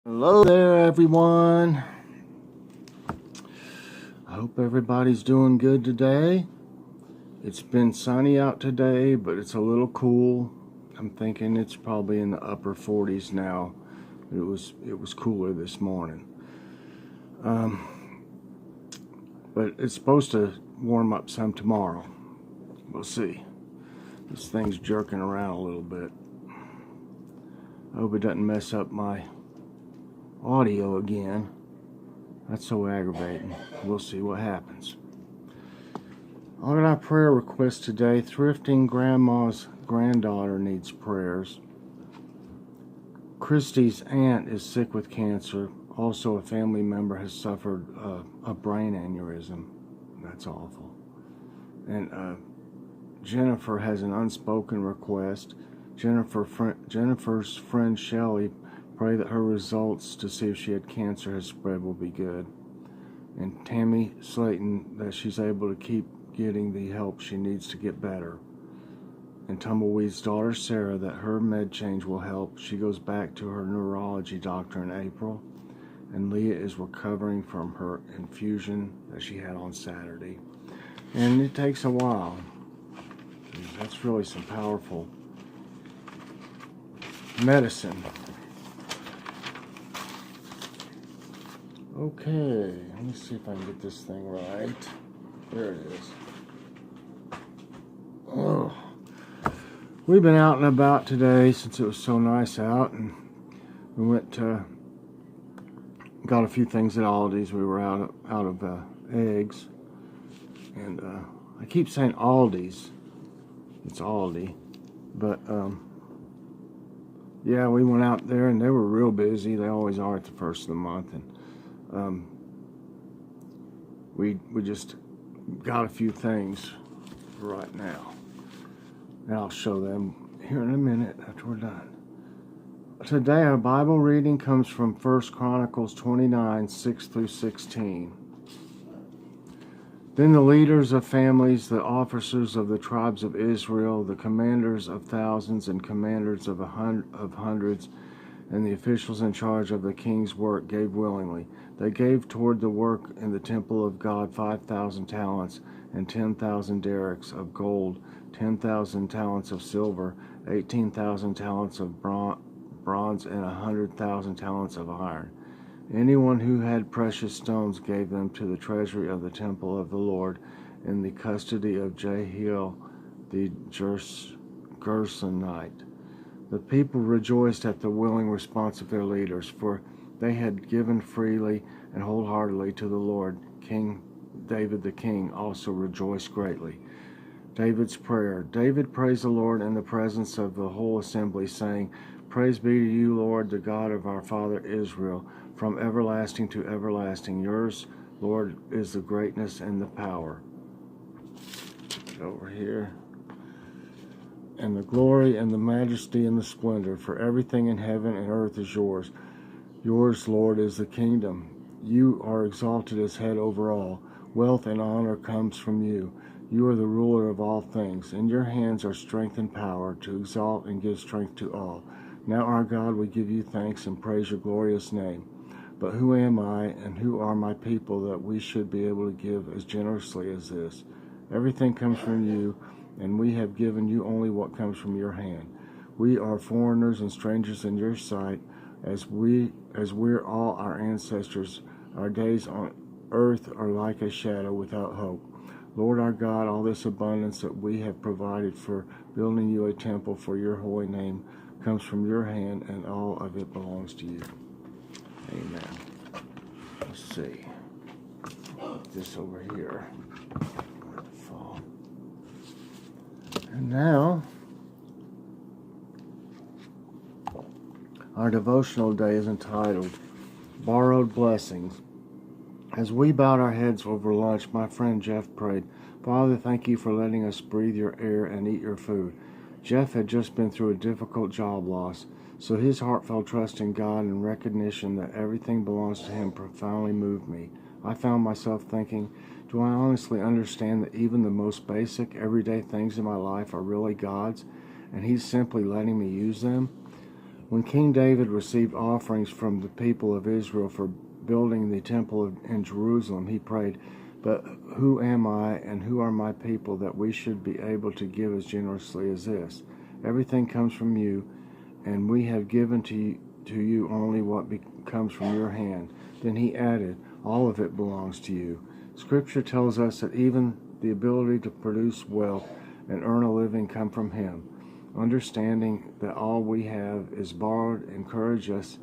Hello there, everyone. I hope everybody's doing good today. It's been sunny out today, but it's a little cool. I'm thinking it's probably in the upper 40s now. It was cooler this morning. But it's supposed to warm up some tomorrow. We'll see. This thing's jerking around a little bit. I hope it doesn't mess up my audio again. That's so aggravating. We'll see what happens. On our prayer request today, thrifting grandma's granddaughter needs prayers. Christy's aunt is sick with cancer. Also, a family member has suffered a brain aneurysm. That's awful. And Jennifer has an unspoken request. Jennifer's friend Shelley pray that her results to see if she had cancer has spread will be good. And Tammy Slayton, that she's able to keep getting the help she needs to get better. And Tumbleweed's daughter Sarah, that her med change will help. She goes back to her neurology doctor in April. And Leah is recovering from her infusion that she had on Saturday. And it takes a while. That's really some powerful medicine. Okay, let me see if I can get this thing right. There it is. Oh, we've been out and about today since it was so nice out, and we went to got a few things at Aldi's. We were out of eggs, and I keep saying Aldi's. It's Aldi, but yeah, we went out there and they were real busy. They always are at the first of the month, and we just got a few things right now, and I'll show them here in a minute after we're done. Today our Bible reading comes from 1 Chronicles 29, 6 through 16. Then the leaders of families, the officers of the tribes of Israel, the commanders of thousands and commanders of hundreds, and the officials in charge of the king's work gave willingly. They gave toward the work in the temple of God 5,000 talents and 10,000 derricks of gold, 10,000 talents of silver, 18,000 talents of bronze, and 100,000 talents of iron. Anyone who had precious stones gave them to the treasury of the temple of the Lord in the custody of Jehiel the Gershonite. The people rejoiced at the willing response of their leaders, for they had given freely and wholeheartedly to the Lord. King David the king also rejoiced greatly. David's prayer. David praised the Lord in the presence of the whole assembly, saying, Praise be to you, Lord, the God of our father Israel, from everlasting to everlasting. Yours, Lord, is the greatness and the power. Over here. And the glory and the majesty and the splendor, for everything in heaven and earth is yours. Yours, Lord, is the kingdom. You are exalted as head over all. Wealth and honor comes from you. You are the ruler of all things. In your hands are strength and power to exalt and give strength to all. Now, our God, we give you thanks and praise your glorious name. But who am I and who are my people that we should be able to give as generously as this? Everything comes from you, and we have given you only what comes from your hand. We are foreigners and strangers in your sight, as we're all our ancestors. Our days on earth are like a shadow without hope. Lord our God, all this abundance that we have provided for building you a temple for your holy name comes from your hand, and all of it belongs to you. Amen. Let's see. Put this over here. Fall. And now, our devotional day is entitled Borrowed Blessings. As we bowed our heads over lunch, my friend Jeff prayed, Father, thank you for letting us breathe your air and eat your food. Jeff had just been through a difficult job loss, so his heartfelt trust in God and recognition that everything belongs to him profoundly moved me. I found myself thinking, do I honestly understand that even the most basic, everyday things in my life are really God's, and he's simply letting me use them? When King David received offerings from the people of Israel for building the temple in Jerusalem, he prayed, "But who am I and who are my people that we should be able to give as generously as this? Everything comes from you, and we have given to you only what comes from your hand." Then he added, "All of it belongs to you." Scripture tells us that even the ability to produce wealth and earn a living come from him. Understanding that all we have is borrowed encourages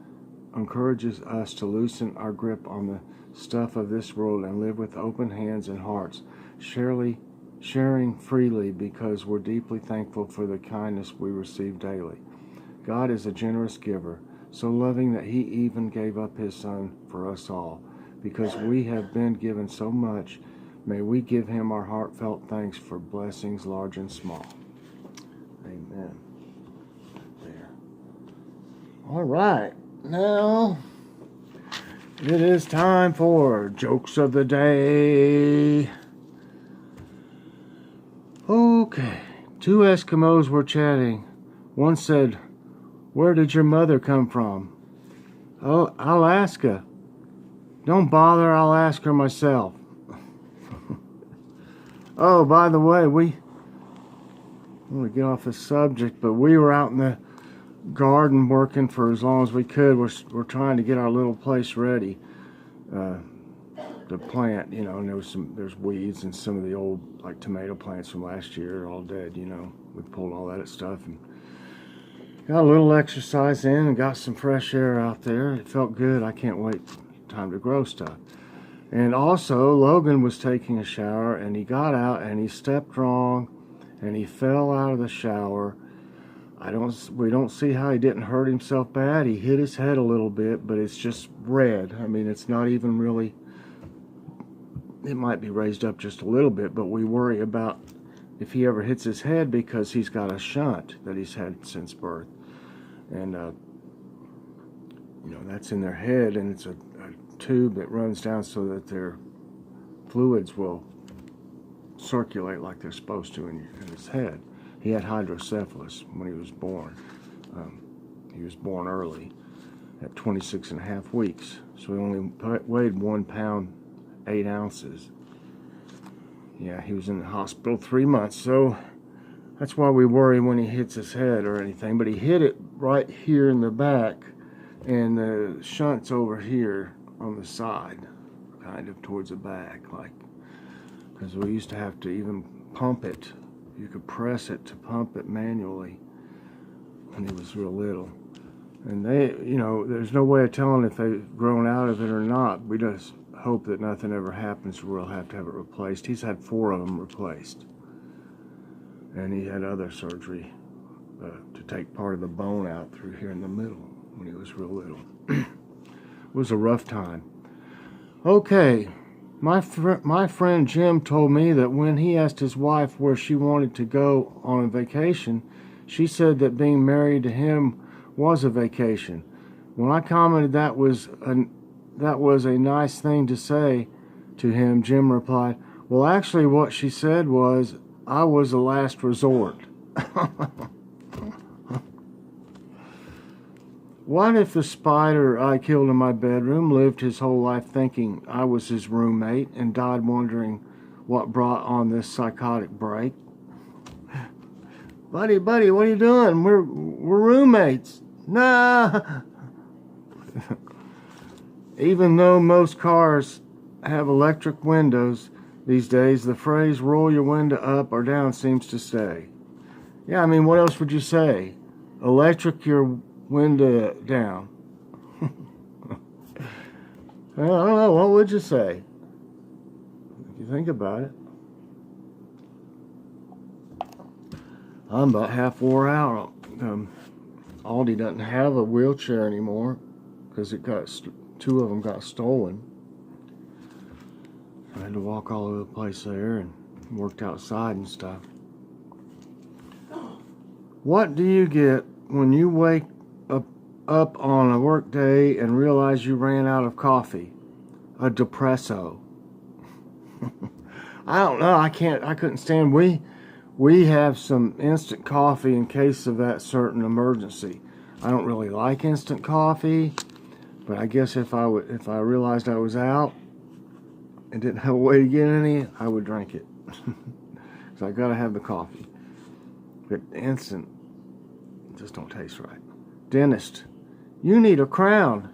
us to loosen our grip on the stuff of this world and live with open hands and hearts, sharing freely because we're deeply thankful for the kindness we receive daily. God is a generous giver, so loving that he even gave up his Son for us all. Because we have been given so much, may we give him our heartfelt thanks for blessings large and small. Amen. There. All right. Now, it is time for Jokes of the Day. Okay. Two Eskimos were chatting. One said, "Where did your mother come from?" "Oh, Alaska." "Don't bother, I'll ask her myself." Oh, by the way, I'm going to get off the subject, but we were out in the garden working for as long as we could. We're trying to get our little place ready to plant, and there's weeds and some of the old like tomato plants from last year are all dead, We pulled all that stuff and got a little exercise in and got some fresh air out there. It felt good. I can't wait time to grow stuff. And also Logan was taking a shower and he got out and he stepped wrong and he fell out of the shower. We don't see how he didn't hurt himself bad. He hit his head a little bit, but it's just red. I mean, it's not even really, it might be raised up just a little bit, but we worry about if he ever hits his head because he's got a shunt that he's had since birth. And, that's in their head, and it's a tube that runs down so that their fluids will circulate like they're supposed to in his head. He had hydrocephalus when he was born. He was born early at 26 and a half weeks. So he only weighed 1 pound, 8 ounces. Yeah, he was in the hospital 3 months. So that's why we worry when he hits his head or anything. But he hit it right here in the back, and the shunt's over here on the side, kind of towards the back, because we used to have to even pump it. You could press it to pump it manually when he was real little. And there's no way of telling if they've grown out of it or not. We just hope that nothing ever happens where we'll have to have it replaced. He's had 4 of them replaced. And he had other surgery to take part of the bone out through here in the middle when he was real little. It was a rough time. Okay. My friend Jim told me that when he asked his wife where she wanted to go on a vacation, she said that being married to him was a vacation. When I commented that was a nice thing to say to him, Jim replied, "Well, actually what she said was, I was a last resort." What if the spider I killed in my bedroom lived his whole life thinking I was his roommate and died wondering what brought on this psychotic break? Buddy, what are you doing? We're roommates. Nah. Even though most cars have electric windows these days, the phrase roll your window up or down seems to stay. Yeah, I mean, what else would you say? Electric your window down. Well, I don't know. What would you say? If you think about it. I'm about half wore out. Aldi doesn't have a wheelchair anymore because 2 of them got stolen. I had to walk all over the place there and worked outside and stuff. What do you get when you wake up on a work day and realize you ran out of coffee? A depresso. I don't know. I couldn't stand. We have some instant coffee in case of that certain emergency. I don't really like instant coffee, but I guess if I realized I was out and didn't have a way to get any, I would drink it. So I gotta have the coffee. But instant just don't taste right. Dentist, you need a crown.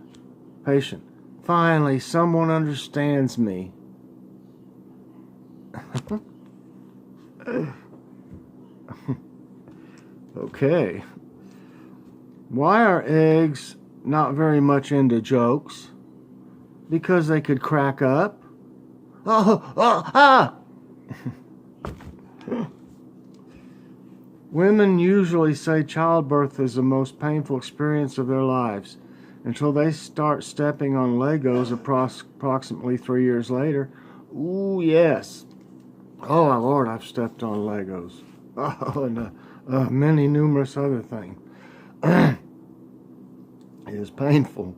Patient, finally someone understands me. Okay. Why are eggs not very much into jokes? Because they could crack up. Women usually say childbirth is the most painful experience of their lives until they start stepping on Legos approximately 3 years later. Ooh, yes. Oh, my Lord, I've stepped on Legos. Oh, and many numerous other things. It is painful.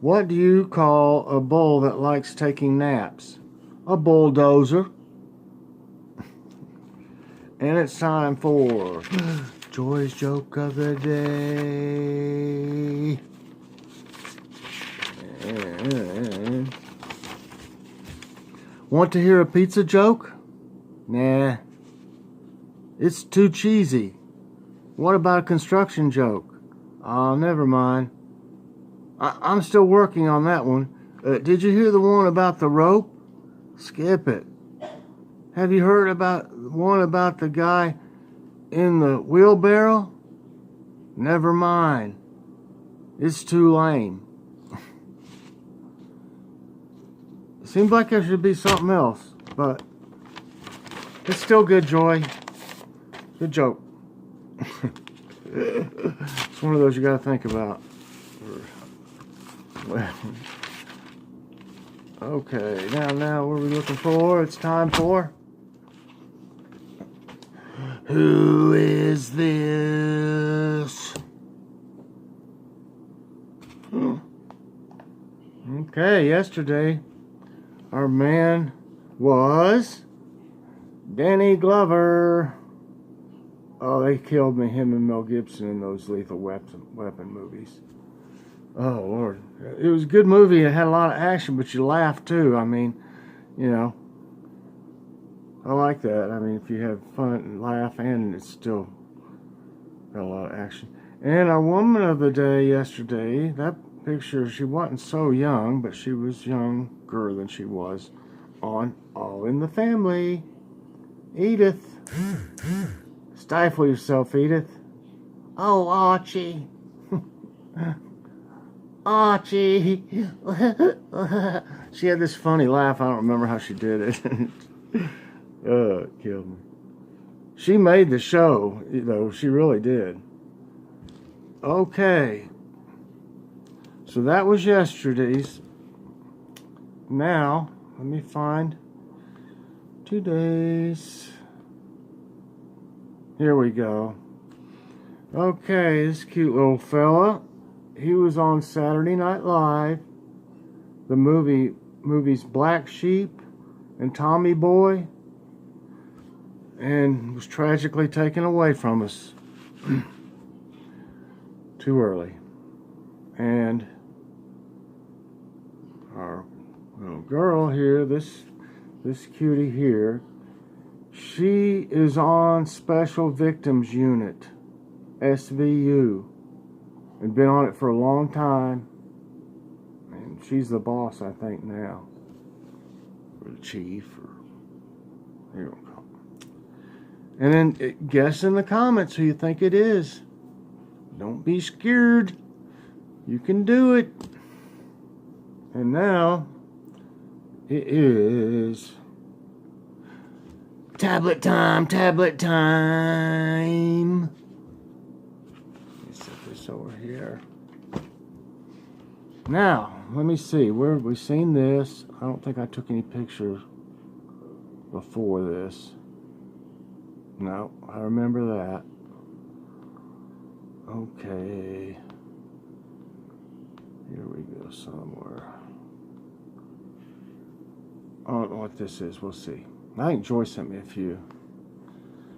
What do you call a bull that likes taking naps? A bulldozer. And it's time for Joy's joke of the day. And want to hear a pizza joke? Nah. It's too cheesy. What about a construction joke? Oh, never mind. I'm still working on that one. Did you hear the one about the rope? Skip it. Have you heard about one about the guy in the wheelbarrow? Never mind. It's too lame. Seems like there should be something else, but it's still good, Joy. Good joke. It's one of those you gotta think about. Well, okay, now what are we looking for? It's time for Who is this? Okay, yesterday our man was Danny Glover. Oh, they killed me, him and Mel Gibson in those Lethal Weapon movies. Oh, Lord. It was a good movie. It had a lot of action, but you laughed too. I mean, you know, I like that. I mean, if you have fun and laugh, and it's still got a lot of action. And our woman of the day yesterday, that picture, she wasn't so young, but she was younger than she was on All in the Family. Edith. Stifle yourself, Edith. Oh, Archie. Archie. She had this funny laugh. I don't remember how she did it. It killed me. She made the show, you know, she really did. Okay. So that was yesterday's. Now, let me find today's. Here we go. Okay, this cute little fella. He was on Saturday Night Live. The movies Black Sheep and Tommy Boy. And was tragically taken away from us. Too early. And our little girl here, this cutie here, she is on Special Victims Unit, SVU, and been on it for a long time. And she's the boss, I think, now, or the chief, or you don't call it. And then guess in the comments who you think it is. Don't be scared. You can do it. And now it is tablet time. Let me set this over here. Now, let me see. Where have we seen this? I don't think I took any pictures before this. No, I remember that. Okay. Here we go somewhere. I don't know what this is. We'll see. I think Joy sent me a few.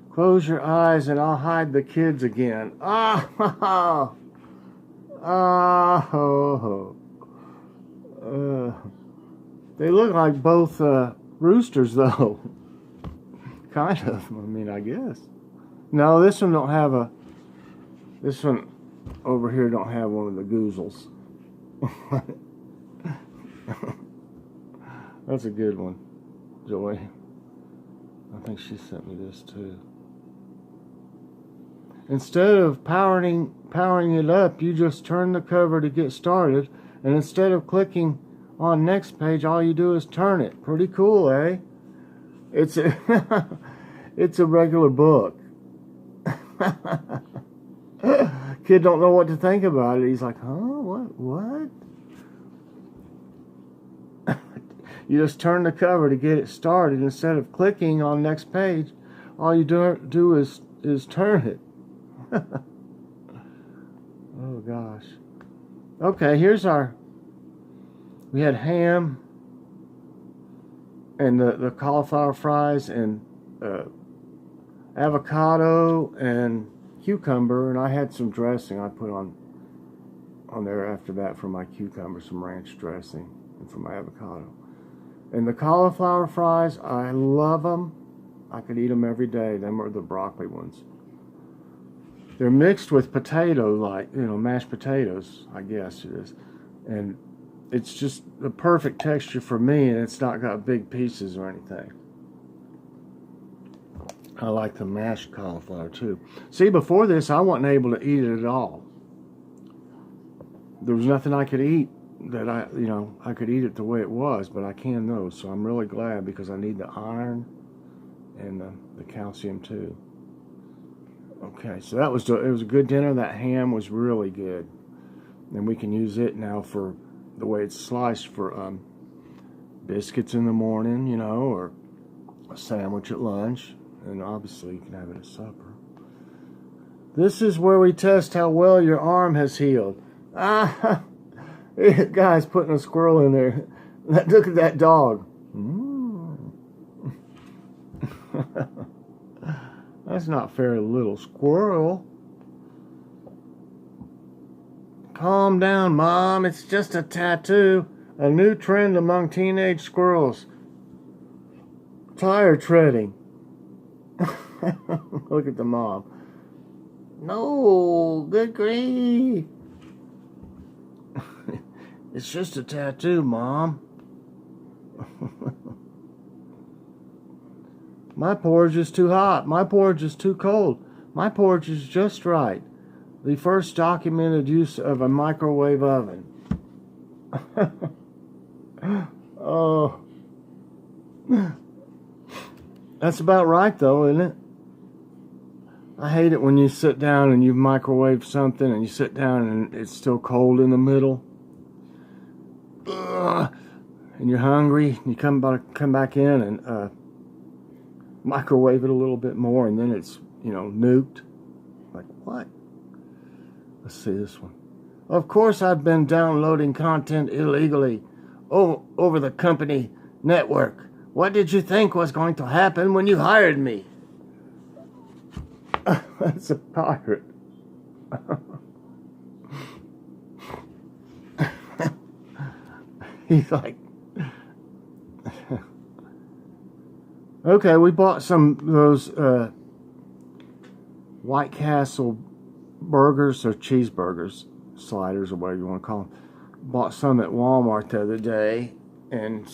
Of Close your eyes and I'll hide the kids again. Ah, ha, ha. Ah, ho, ho. They look like both roosters, though. Kind of. I mean, I guess. No, this one don't have a. This one over here don't have one of the goozles. That's a good one, Joy. I think she sent me this too. Instead of powering it up, you just turn the cover to get started, and instead of clicking on next page, all you do is turn it. Pretty cool, eh? It's a it's a regular book. Kid don't know what to think about it. He's like, huh? What? You just turn the cover to get it started. Instead of clicking on next page, all you do is turn it. Oh gosh. Okay, here's we had ham and the cauliflower fries and avocado and cucumber, and I had some dressing I put on there after that for my cucumber, some ranch dressing, and for my avocado. And the cauliflower fries, I love them. I could eat them every day. Them are the broccoli ones. They're mixed with potato, like, mashed potatoes, I guess it is. And it's just the perfect texture for me, and it's not got big pieces or anything. I like the mashed cauliflower too. See, before this, I wasn't able to eat it at all. There was nothing I could eat that I could eat it the way it was, but I can those. So I'm really glad, because I need the iron and the calcium too. Okay, so it was a good dinner. That ham was really good, and we can use it now for the way it's sliced for biscuits in the morning, or a sandwich at lunch, and obviously you can have it at supper. This is where we test how well your arm has healed. Ah, guy's putting a squirrel in there. Look at that dog. That's not fair, little squirrel. Calm down, Mom. It's just a tattoo. A new trend among teenage squirrels. Tire treading. Look at the mom. No, good grief. It's just a tattoo, Mom. My porridge is too hot. My porridge is too cold. My porridge is just right. The first documented use of a microwave oven. Oh. That's about right, though, isn't it? I hate it when you sit down and you microwave something and you sit down and it's still cold in the middle. Ugh. And you're hungry. And you come back in and microwave it a little bit more, and then it's, nuked. Like, what? Let's see this one. Of course I've been downloading content illegally over the company network. What did you think was going to happen when you hired me? That's a pirate. He's like... Okay, we bought some of those White Castle burgers, or cheeseburgers, sliders, or whatever you want to call them. Bought some at Walmart the other day, and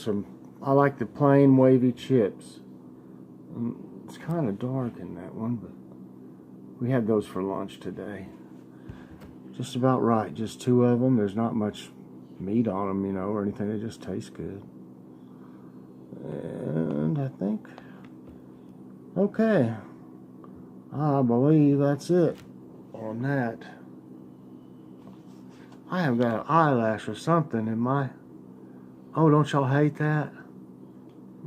I like the plain wavy chips. It's kind of dark in that one, but we had those for lunch today. Just about right, just 2 of them. There's not much meat on them, or anything. They just taste good. And I think, okay, I believe that's it on that. I have got an eyelash or something in my... Oh, don't y'all hate that?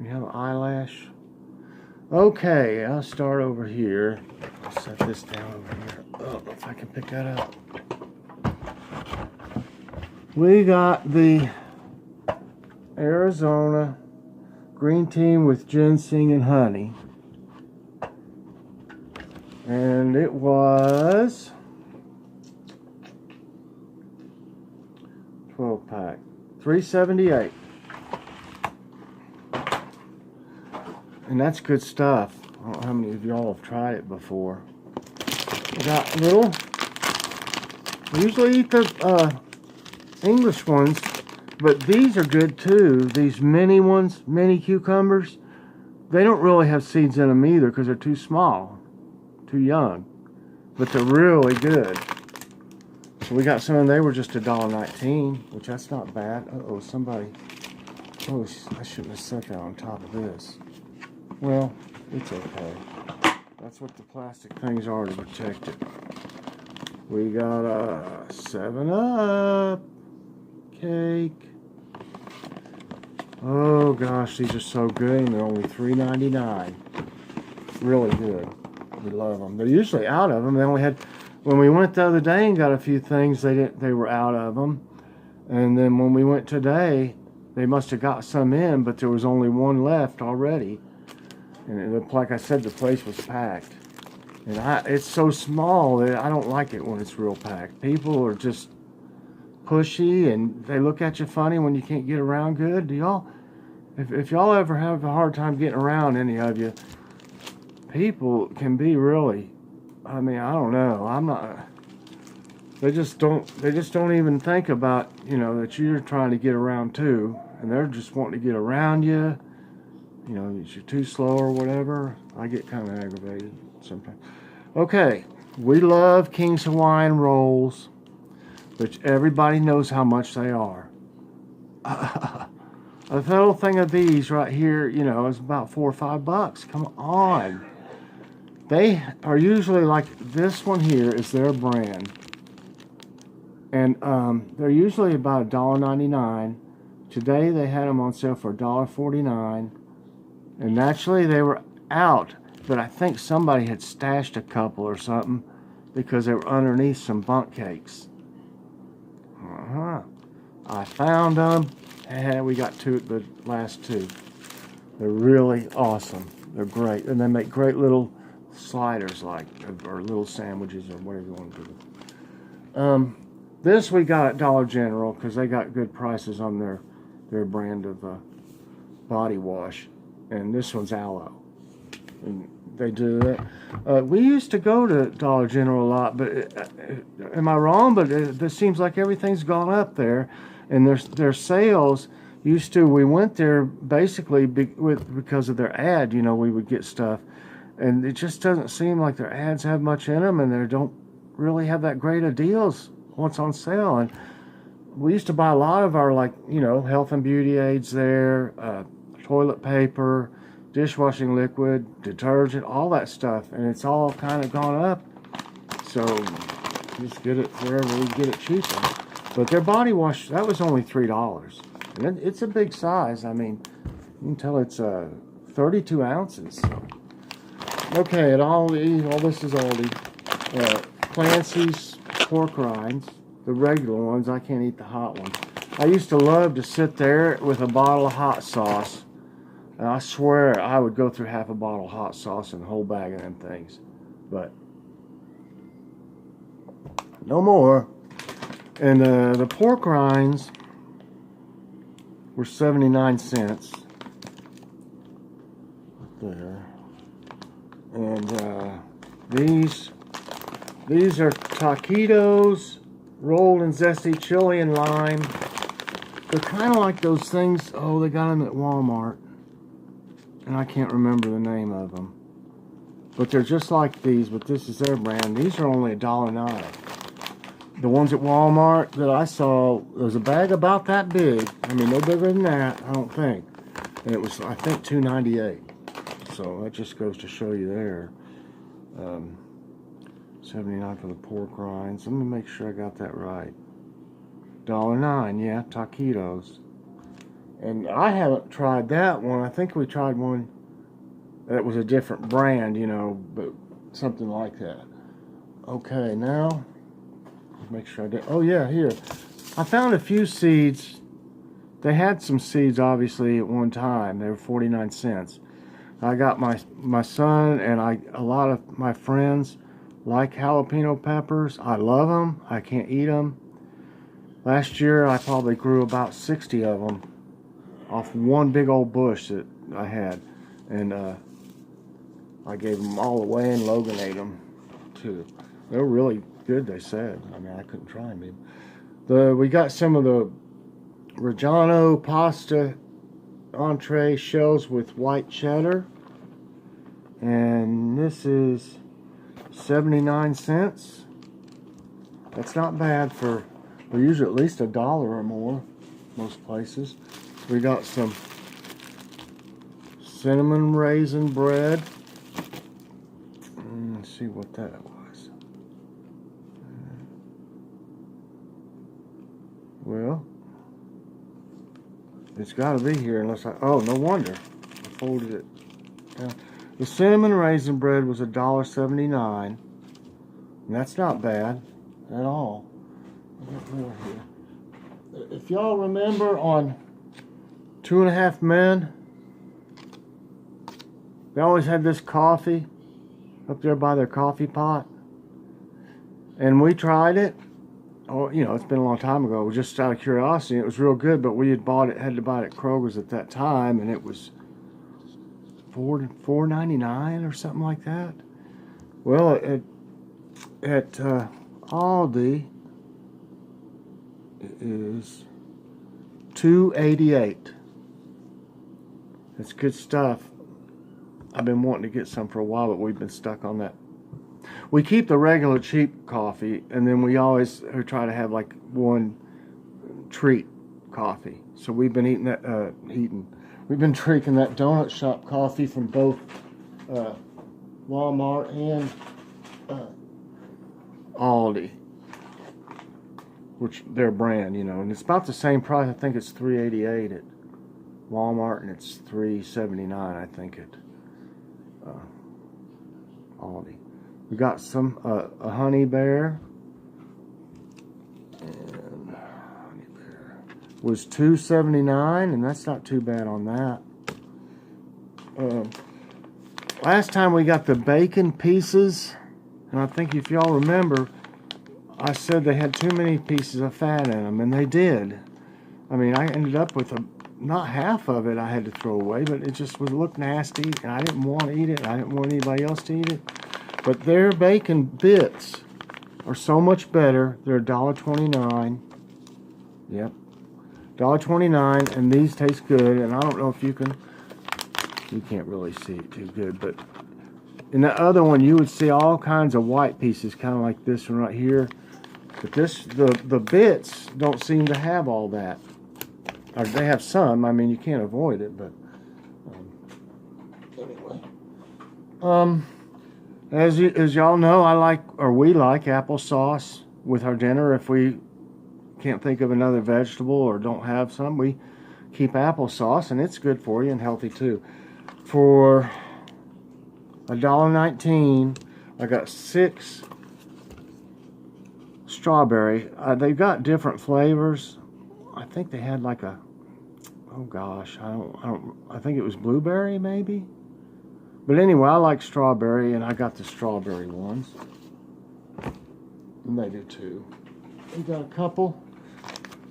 You have an eyelash? Okay, I'll start over here. I'll set this down over here. I don't know if I can pick that up. We got the Arizona green tea with ginseng and honey. And it was 12-pack, $3.78. And that's good stuff. I don't know how many of y'all have tried it before. We got little. We usually eat the English ones, but these are good too. These mini ones, mini cucumbers, they don't really have seeds in them either because they're too small, too young. But they're really good. So we got some, and they were just $1.19, which that's not bad. Uh-oh, somebody. Oh, I shouldn't have set that on top of this. Well, it's okay. That's what the plastic things are, to protect it. We got a 7-Up cake. Oh gosh, these are so good, and they're only $3.99. Really good. We love them. They're usually out of them. They only had, when we went the other day and got a few things, they were out of them. And then when we went today, they must have got some in, but there was only one left already. And it looked like, I said, the place was packed. And it's so small that I don't like it when it's real packed. People are just pushy, and they look at you funny when you can't get around good. Do y'all, if y'all ever have a hard time getting around, any of you, people can be really, I mean, I don't know. I'm not. They just don't even think about, you know, that you're trying to get around too, and they're just wanting to get around you. You know, you're too slow or whatever. I get kind of aggravated sometimes. Okay, we love King's Hawaiian rolls, which everybody knows how much they are. A little thing of these right here, you know, is about $4 or $5. Come on. They are usually like, this one here is their brand. And they're usually about $1.99. Today they had them on sale for $1.49. And naturally they were out, but I think somebody had stashed a couple or something because they were underneath some bunk cakes. I found them, and we got the last two. They're really awesome. They're great, and they make great little sliders, like, or little sandwiches, or whatever you want to do. This we got at Dollar General because they got good prices on their brand of body wash. And this one's aloe. And they do that. We used to go to Dollar General a lot, but am I wrong? But it seems like everything's gone up there, and their sales used to. We went there basically because of their ad. You know, we would get stuff, and it just doesn't seem like their ads have much in them, and they don't really have that great of deals once on sale. And we used to buy a lot of our, like, you know, health and beauty aids there. Toilet paper, dishwashing liquid, detergent, all that stuff, and it's all kind of gone up. So just get it wherever we get it cheaper. But their body wash, that was only $3, and it's a big size. I mean, you can tell it's 32 ounces. So. Okay, at Aldi, all this is Aldi. Clancy's pork rinds, the regular ones. I can't eat the hot ones. I used to love to sit there with a bottle of hot sauce. And I swear I would go through half a bottle of hot sauce and a whole bag of them things. But no more. And the pork rinds were 79 cents. There. And these are taquitos rolled in zesty chili and lime. They're kind of like those things. Oh, they got them at Walmart. And I can't remember the name of them. But they're just like these, but this is their brand. These are only $1.09. The ones at Walmart that I saw, there was a bag about that big. I mean, no bigger than that, I don't think. And it was, I think, $2.98. So that just goes to show you there. 79 for the pork rinds. Let me make sure I got that right. $1.09, yeah, taquitos. And I haven't tried that one. I think we tried one that was a different brand, you know, but something like that. Okay, now, make sure I did. Oh, yeah, here. I found a few seeds. They had some seeds, obviously, at one time. They were 49 cents. I got my son and a lot of my friends like jalapeno peppers. I love them. I can't eat them. Last year I probably grew about 60 of them off one big old bush that I had, and I gave them all away, and Logan ate them too. They were really good, they said. I mean, I couldn't try them even. We got some of the Reggiano pasta entree shells with white cheddar, and this is 79 cents. That's not bad for, they're usually at least $1 or more most places. We got some cinnamon raisin bread. Let's see what that was. Well, it's got to be here unless oh, no wonder. I folded it down. The cinnamon raisin bread was $1.79. And that's not bad at all. I got more here. If y'all remember on 2.5 Men, they always had this coffee up there by their coffee pot. And we tried it. Oh, you know, it's been a long time ago, just out of curiosity. It was real good, but we had to buy it at Kroger's at that time, and it was $4.99 or something like that. Well, at Aldi, it is $2.88. It's good stuff. I've been wanting to get some for a while, but we've been stuck on that. We keep the regular cheap coffee, and then we always try to have like one treat coffee. So we've been eating that, we've been drinking that donut shop coffee from both Walmart and Aldi, which their brand, you know, and it's about the same price. I think it's $3.88 at Walmart, and it's $3.79, I think, at Aldi. We got some a honey bear, and honey bear was $2.79, and that's not too bad on that. Last time we got the bacon pieces, and I think if y'all remember, I said they had too many pieces of fat in them, and they did. I mean, I ended up with not half of it I had to throw away, but it just would look nasty, and I didn't want to eat it, and I didn't want anybody else to eat it. But their bacon bits are so much better. They're $1.29. Yep, $1.29, and these taste good. And I don't know if you can't really see it too good, but in the other one you would see all kinds of white pieces, kind of like this one right here. But the bits don't seem to have all that. Or they have some. I mean, you can't avoid it, but anyway. As y'all know, we like applesauce with our dinner. If we can't think of another vegetable or don't have some, we keep applesauce, and it's good for you and healthy too. For $1.19, I got 6 strawberry. They've got different flavors. I think they had like a, oh gosh, I think it was blueberry maybe. But anyway, I like strawberry, and I got the strawberry ones. And they do too. We got a couple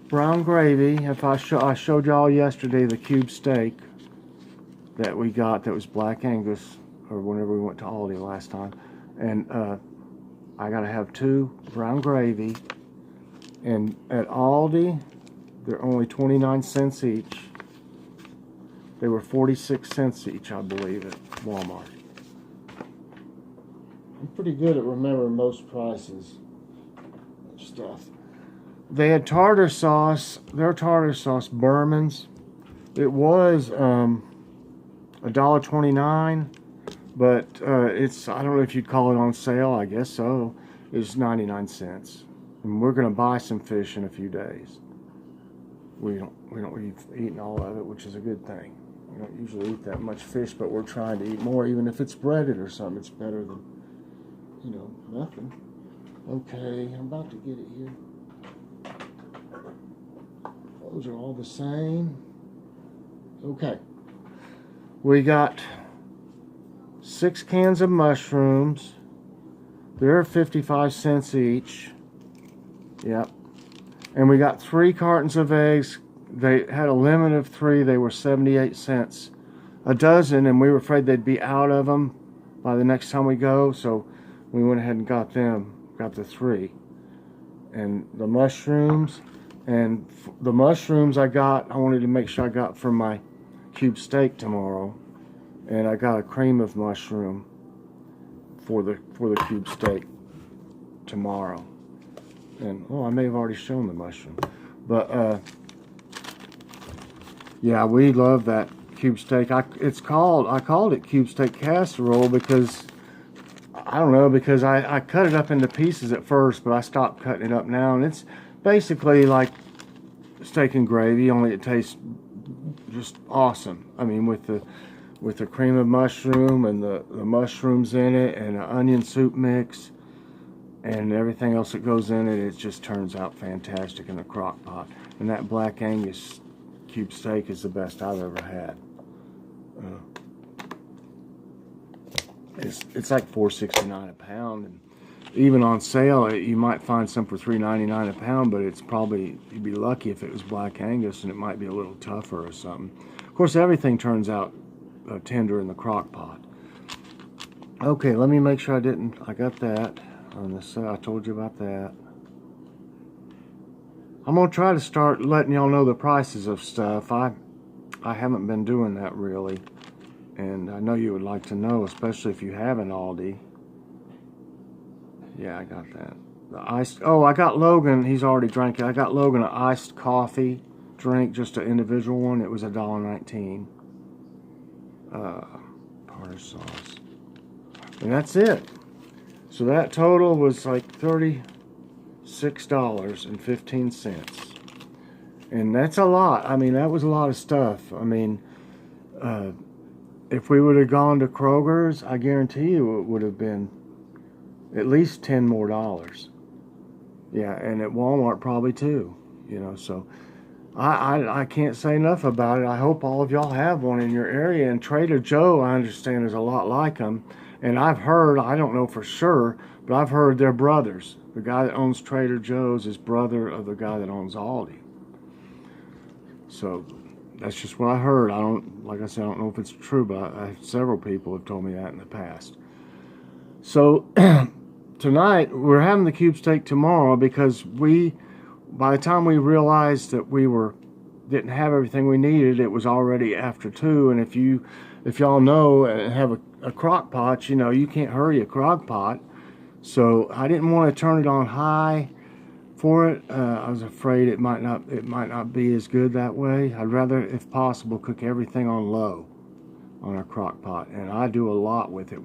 brown gravy. I showed y'all yesterday the cube steak that we got that was Black Angus, or whenever we went to Aldi last time. And I gotta have 2 brown gravy. And at Aldi, they're only 29 cents each. They were 46 cents each, I believe, at Walmart. I'm pretty good at remembering most prices and stuff. They had tartar sauce. Their tartar sauce, Berman's. It was $1.29, but it's, I don't know if you'd call it on sale. I guess so. It's 99 cents. And we're going to buy some fish in a few days. We don't eat all of it, which is a good thing. We don't usually eat that much fish, but we're trying to eat more. Even if it's breaded or something, it's better than, you know, nothing. Okay, I'm about to get it here. Those are all the same. Okay. We got 6 cans of mushrooms. They're 55 cents each. Yep. And we got 3 cartons of eggs. They had a limit of 3. They were 78 cents a dozen, and we were afraid they'd be out of them by the next time we go, so we went ahead and got them. Got the 3. And the mushrooms. And the mushrooms I wanted to make sure I got for my cube steak tomorrow. And I got a cream of mushroom for the cube steak tomorrow. And I may have already shown the mushroom, but yeah, we love that cube steak. I called it cube steak casserole because I don't know, because I cut it up into pieces at first, but I stopped cutting it up now, and it's basically like steak and gravy, only it tastes just awesome. I mean, with the cream of mushroom and the mushrooms in it and the onion soup mix and everything else that goes in it, it just turns out fantastic in the crock pot. And that Black Angus cube steak is the best I've ever had. It's like $4.69 a pound, and even on sale you might find some for $3.99 a pound, but it's probably, you'd be lucky if it was Black Angus, and it might be a little tougher or something. Of course, everything turns out tender in the crock pot. Okay, let me make sure I got that on the side. I told you about that. I'm gonna try to start letting y'all know the prices of stuff. I haven't been doing that really, and I know you would like to know, especially if you have an Aldi. Yeah, I got that. The iced, I got Logan, he's already drank it. I got Logan an iced coffee drink, just an individual one. It was $1.19. Tartar sauce. And that's it. So that total was like $36.15. And that's a lot. I mean, that was a lot of stuff. I mean, if we would have gone to Kroger's, I guarantee you it would have been at least $10 more. Yeah, and at Walmart probably too. You know, so I can't say enough about it. I hope all of y'all have one in your area. And Trader Joe, I understand, is a lot like them. And I've heard, I don't know for sure, but I've heard they're brothers. The guy that owns Trader Joe's is brother of the guy that owns Aldi. So that's just what I heard. Like I said, I don't know if it's true, but several people have told me that in the past. So tonight, we're having the cube steak tomorrow because by the time we realized that we didn't have everything we needed, it was already after 2. And if y'all know and have a crock pot, you know you can't hurry a crock pot. So I didn't want to turn it on high for it. I was afraid it might not be as good that way. I'd rather, if possible, cook everything on low on a crock pot. And I do a lot with it.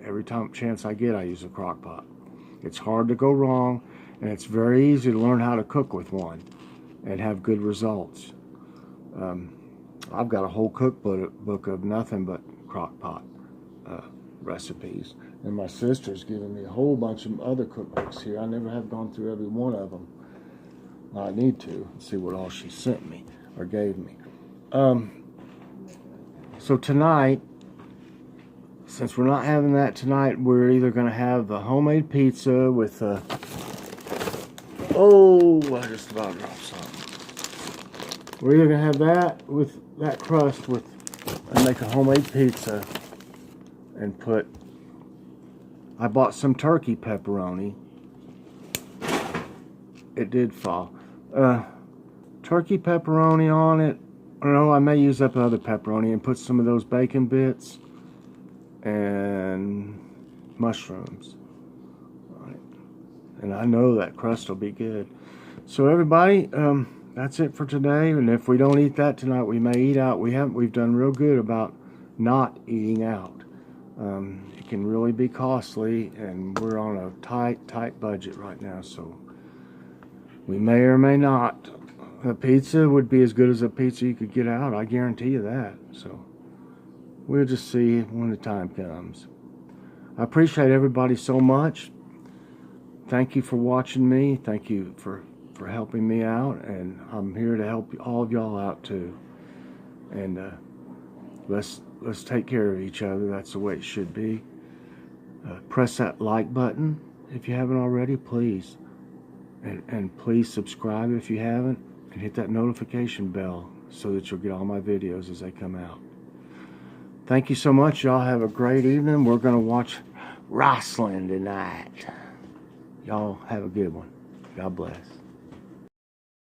Every chance I get, I use a crock pot. It's hard to go wrong, and it's very easy to learn how to cook with one and have good results. I've got a whole cookbook of nothing but crock pot recipes, and my sister's given me a whole bunch of other cookbooks here. I never have gone through every one of them. I need to see what all she sent me or gave me. So tonight, since we're not having that tonight, we're either going to have the homemade pizza with I just about dropped something. We're either going to have that with that crust and make a homemade pizza and I bought some turkey pepperoni. It did fall. Turkey pepperoni on it. I don't know, I may use up other pepperoni and put some of those bacon bits and mushrooms. All right. And I know that crust will be good. So everybody, that's it for today. And if we don't eat that tonight, we may eat out. We've done real good about not eating out. It can really be costly, and we're on a tight budget right now, so we may or may not. A pizza would be as good as a pizza you could get out, I guarantee you that. So we'll just see when the time comes. I appreciate everybody so much. Thank you for watching me. Thank you for helping me out, and I'm here to help all of y'all out too. And Let's take care of each other. That's the way it should be. Press that like button if you haven't already, please. And please subscribe if you haven't, and hit that notification bell so that you'll get all my videos as they come out. Thank you so much. Y'all have a great evening. We're going to watch wrestling tonight. Y'all have a good one. God bless.